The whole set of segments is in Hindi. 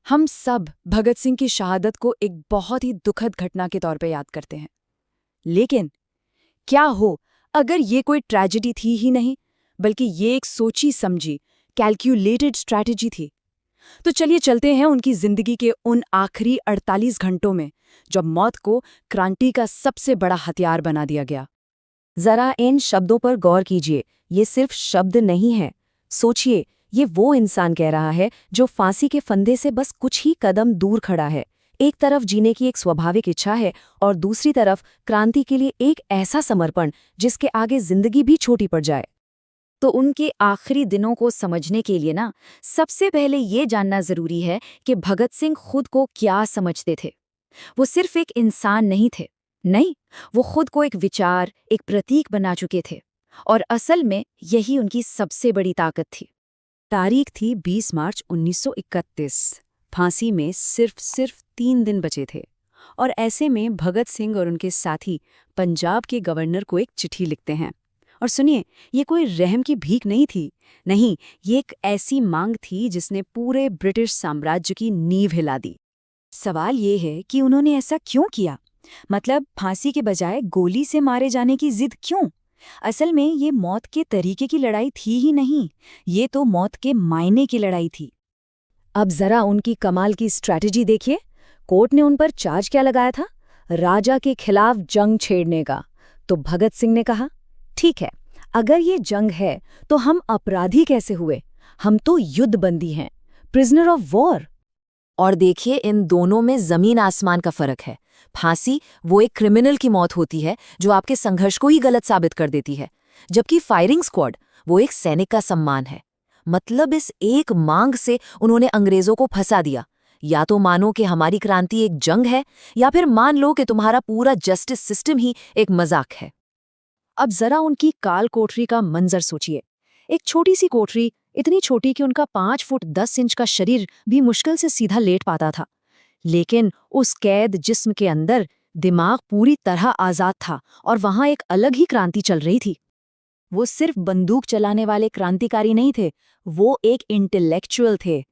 हम सब भगत सिंह की शहादत को एक बहुत ही दुखद घटना के तौर पे याद करते हैं। लेकिन क्या हो अगर ये कोई ट्रेजेडी थी ही नहीं, बल्कि ये एक सोची समझी कैलकुलेटेड स्ट्रैटेजी थी। तो चलिए चलते हैं उनकी जिंदगी के उन आखिरी 48 घंटों में, जब मौत को क्रांति का सबसे बड़ा हथियार बना दिया गया। जरा इन शब्दों पर गौर कीजिए, ये सिर्फ शब्द नहीं है। सोचिए, ये वो इंसान कह रहा है जो फांसी के फंदे से बस कुछ ही कदम दूर खड़ा है। एक तरफ जीने की एक स्वाभाविक इच्छा है और दूसरी तरफ क्रांति के लिए एक ऐसा समर्पण जिसके आगे जिंदगी भी छोटी पड़ जाए। तो उनके आखिरी दिनों को समझने के लिए सबसे पहले ये जानना जरूरी है कि भगत सिंह खुद को क्या समझते थे। वो सिर्फ एक इंसान नहीं थे, नहीं, वो खुद को एक विचार, एक प्रतीक बना चुके थे। और असल में यही उनकी सबसे बड़ी ताकत थी। तारीख थी 20 मार्च 1931। फांसी में सिर्फ 3 दिन बचे थे, और ऐसे में भगत सिंह और उनके साथी पंजाब के गवर्नर को एक चिट्ठी लिखते हैं। और सुनिए, ये कोई रहम की भीख नहीं थी, नहीं, ये एक ऐसी मांग थी जिसने पूरे ब्रिटिश साम्राज्य की नींव हिला दी। सवाल ये है कि उन्होंने ऐसा क्यों किया? मतलब फांसी के बजाय गोली से मारे जाने की जिद क्यों? असल में ये मौत के तरीके की लड़ाई थी ही नहीं, ये तो मौत के मायने की लड़ाई थी। अब जरा उनकी कमाल की स्ट्रैटेजी देखिए। कोर्ट ने उन पर चार्ज क्या लगाया था? राजा के खिलाफ जंग छेड़ने का। तो भगत सिंह ने कहा, ठीक है, अगर ये जंग है तो हम अपराधी कैसे हुए? हम तो युद्धबंदी हैं, प्रिजनर ऑफ वॉर। और देखिए, इन दोनों में जमीन आसमान का फर्क है। फांसी वो एक क्रिमिनल की मौत होती है जो आपके संघर्ष को ही गलत साबित कर देती है, जबकि फायरिंग स्क्वाड वो एक सैनिक का सम्मान है। मतलब इस एक मांग से उन्होंने अंग्रेजों को फंसा दिया। या तो मानो कि हमारी क्रांति एक जंग है, या फिर मान लो कि तुम्हारा पूरा जस्टिस सिस्टम ही एक मजाक है। अब जरा उनकी काल कोठरी का मंजर सोचिए। एक छोटी सी कोठरी, इतनी छोटी कि उनका 5 फुट 10 इंच का शरीर भी मुश्किल से सीधा लेट पाता था। लेकिन उस कैद जिस्म के अंदर दिमाग पूरी तरह आजाद था, और वहां एक अलग ही क्रांति चल रही थी। वो सिर्फ बंदूक चलाने वाले क्रांतिकारी नहीं थे, वो एक इंटेलेक्चुअल थे।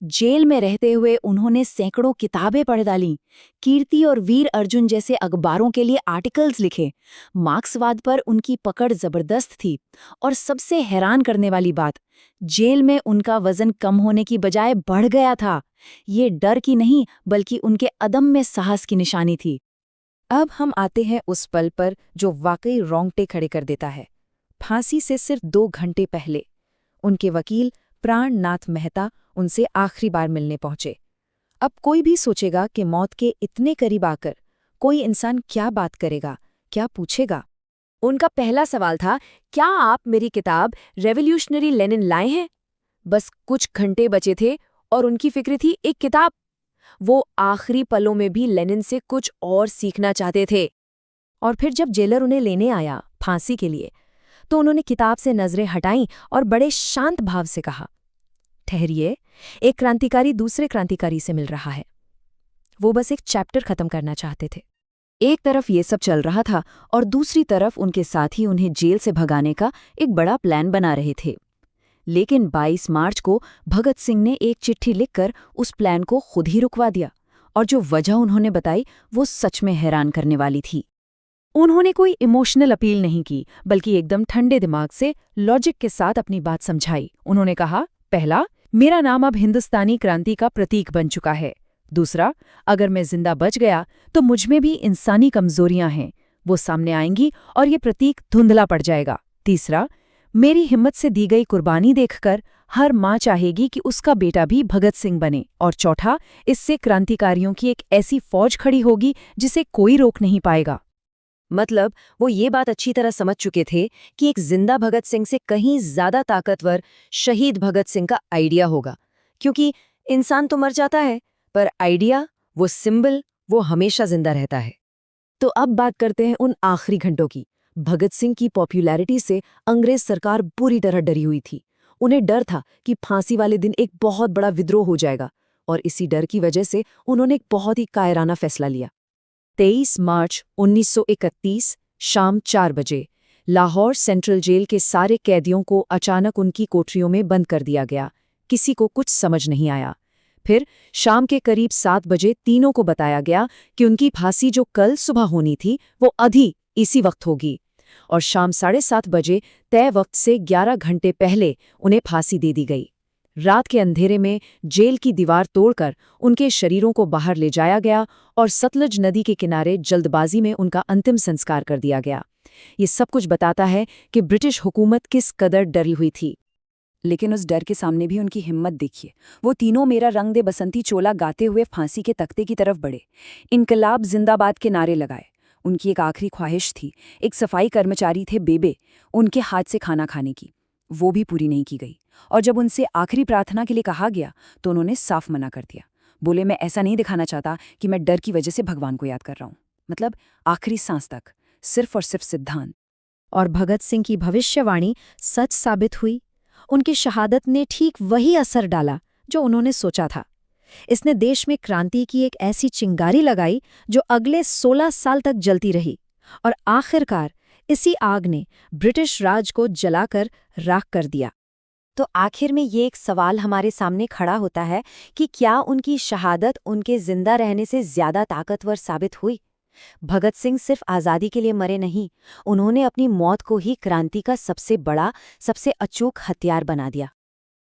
जेल में रहते हुए उन्होंने सैकड़ों किताबें पढ़ डालीं, कीर्ति और वीर अर्जुन जैसे अखबारों के लिए आर्टिकल्स लिखे। मार्क्सवाद पर उनकी पकड़ जबरदस्त थी, और सबसे हैरान करने वाली बात, जेल में उनका वजन कम होने की बजाय बढ़ गया था। ये डर की नहीं, बल्कि उनके अदम्य साहस की निशानी थी। अब हम आते हैं उस पल पर जो वाकई रोंगटे खड़े कर देता है। फांसी से सिर्फ 2 घंटे पहले उनके वकील प्राणनाथ मेहता उनसे आखिरी बार मिलने पहुंचे। अब कोई भी सोचेगा कि मौत के इतने करीब आकर कोई इंसान क्या बात करेगा, क्या पूछेगा। उनका पहला सवाल था, क्या आप मेरी किताब रेवोल्यूशनरी लेनिन लाए हैं? बस कुछ घंटे बचे थे और उनकी फिक्र थी एक किताब। वो आखिरी पलों में भी लेनिन से कुछ और सीखना चाहते थे। और फिर जब जेलर उन्हें लेने आया फांसी के लिए, तो उन्होंने किताब से नजरें हटाईं और बड़े शांत भाव से कहा, ठहरिए, एक क्रांतिकारी दूसरे क्रांतिकारी से मिल रहा है। वो बस एक चैप्टर खत्म करना चाहते थे। एक तरफ ये सब चल रहा था, और दूसरी तरफ उनके साथी उन्हें जेल से भगाने का एक बड़ा प्लान बना रहे थे। लेकिन 22 मार्च को भगत सिंह ने एक चिट्ठी लिखकर उस प्लान को खुद ही रुकवा दिया, और जो वजह उन्होंने बताई वो सच में हैरान करने वाली थी। उन्होंने कोई इमोशनल अपील नहीं की, बल्कि एकदम ठंडे दिमाग से लॉजिक के साथ अपनी बात समझाई। उन्होंने कहा, पहला, मेरा नाम अब हिंदुस्तानी क्रांति का प्रतीक बन चुका है। दूसरा, अगर मैं जिंदा बच गया तो मुझमें भी इंसानी कमजोरियां हैं, वो सामने आएंगी और ये प्रतीक धुंधला पड़ जाएगा। तीसरा, मेरी हिम्मत से दी गई कुर्बानी देखकर हर माँ चाहेगी कि उसका बेटा भी भगत सिंह बने। और चौथा, इससे क्रांतिकारियों की एक ऐसी फौज खड़ी होगी जिसे कोई रोक नहीं पाएगा। मतलब वो ये बात अच्छी तरह समझ चुके थे कि एक जिंदा भगत सिंह से कहीं ज्यादा ताकतवर शहीद भगत सिंह का आइडिया होगा, क्योंकि इंसान तो मर जाता है, पर आइडिया, वो सिंबल, वो हमेशा जिंदा रहता है। तो अब बात करते हैं उन आखिरी घंटों की। भगत सिंह की पॉपुलैरिटी से अंग्रेज सरकार बुरी तरह डरी हुई थी। उन्हें डर था कि फांसी वाले दिन एक बहुत बड़ा विद्रोह हो जाएगा, और इसी डर की वजह से उन्होंने एक बहुत ही कायराना फैसला लिया। 23 मार्च 1931 शाम 4 बजे लाहौर सेंट्रल जेल के सारे कैदियों को अचानक उनकी कोठरियों में बंद कर दिया गया। किसी को कुछ समझ नहीं आया। फिर शाम के करीब 7 बजे तीनों को बताया गया कि उनकी फांसी जो कल सुबह होनी थी वो अभी इसी वक्त होगी, और शाम 7:30 बजे तय वक्त से 11 घंटे पहले उन्हें फांसी दे दी गई। रात के अंधेरे में जेल की दीवार तोड़कर उनके शरीरों को बाहर ले जाया गया और सतलज नदी के किनारे जल्दबाजी में उनका अंतिम संस्कार कर दिया गया। ये सब कुछ बताता है कि ब्रिटिश हुकूमत किस कदर डरी हुई थी। लेकिन उस डर के सामने भी उनकी हिम्मत देखिए। वो तीनों मेरा रंग दे बसंती चोला गाते हुए फांसी के तख्ते की तरफ बढ़े, इनकलाब जिंदाबाद के नारे लगाए। उनकी एक आखिरी ख्वाहिश थी, एक सफाई कर्मचारी थे बेबे, उनके हाथ से खाना खाने की, वो भी पूरी नहीं की गई। और जब उनसे आखिरी प्रार्थना के लिए कहा गया तो उन्होंने साफ मना कर दिया। बोले, मैं ऐसा नहीं दिखाना चाहता कि मैं डर की वजह से भगवान को याद कर रहा हूँ। मतलब आखिरी सांस तक सिर्फ और सिर्फ सिद्धांत। और भगत सिंह की भविष्यवाणी सच साबित हुई। उनकी शहादत ने ठीक वही असर डाला जो उन्होंने सोचा था। इसने देश में क्रांति की एक ऐसी चिंगारी लगाई जो अगले 16 साल तक जलती रही, और आखिरकार इसी आग ने ब्रिटिश राज को जलाकर राख कर दिया। तो आखिर में ये एक सवाल हमारे सामने खड़ा होता है कि क्या उनकी शहादत उनके जिंदा रहने से ज्यादा ताकतवर साबित हुई? भगत सिंह सिर्फ आज़ादी के लिए मरे नहीं, उन्होंने अपनी मौत को ही क्रांति का सबसे बड़ा, सबसे अचूक हथियार बना दिया।